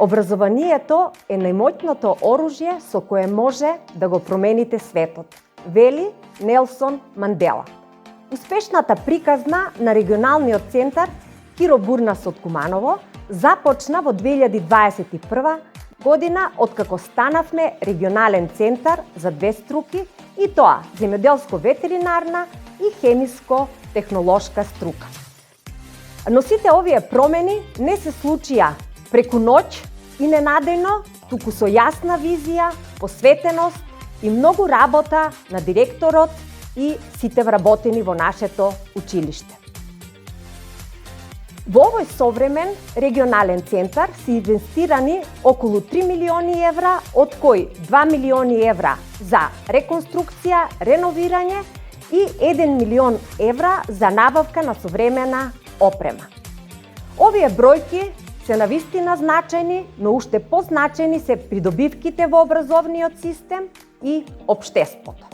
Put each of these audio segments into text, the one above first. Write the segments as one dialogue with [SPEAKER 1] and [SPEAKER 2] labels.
[SPEAKER 1] Образованието е најмоќното оружје со кое може да го промените светот, вели Нелсон Мандела. Успешната приказна на регионалниот центар Киро Бурнас од Куманово започна во 2021 година откако станавме регионален центар за две струки, и тоа земјоделско-ветеринарна и хемиско-технолошка струка. Но сите овие промени не се случија преку ноќ и ненадејно, туку со јасна визија, посветеност и многу работа на директорот и сите вработени во нашето училиште. Во овој современ регионален центар се инвестирани околу 3 милиони евра, од кои 2 милиони евра за реконструкција, реновирање и 1 милион евра за набавка на современа опрема. Овие бројки се навистина значајни, но уште позначајни се придобивките во образовниот систем и општеството.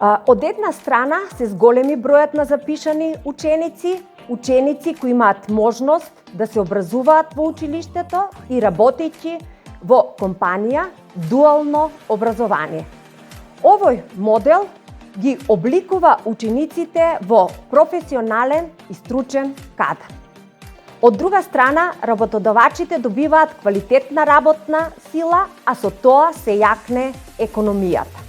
[SPEAKER 1] Од една страна се зголеми бројот на запишани ученици кои имаат можност да се образуваат во училиштето и работејќи во компанија дуално образование. Овој модел ги обликува учениците во професионален и стручен кадар. Од друга страна, работодавачите добиваат квалитетна работна сила, а со тоа се јакне економијата.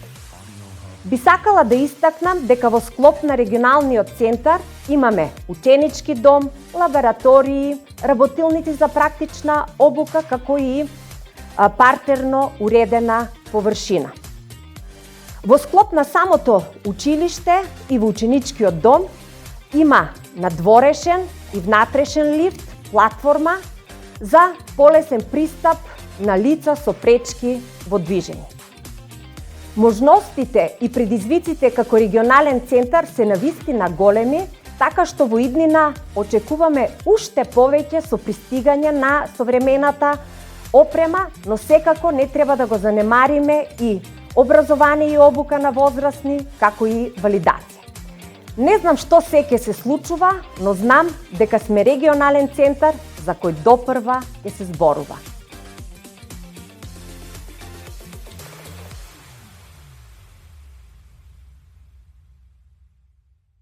[SPEAKER 1] Би сакала да истакнам дека во склоп на регионалниот центар имаме ученички дом, лаборатории, работилници за практична обука, како и партерно уредена површина. Во склоп на самото училиште и во ученичкиот дом има надворешен и внатрешен лифт, платформа за полесен пристап на лица со пречки во движење. Можностите и предизвиците како регионален центар се навистина големи, така што во иднина очекуваме уште повеќе со пристигање на современата опрема, но секако не треба да го занемариме и образование и обука на возрастни, како и валидација. Не знам што се ќе се случува, но знам дека сме регионален центар за кој допрва ќе се зборува.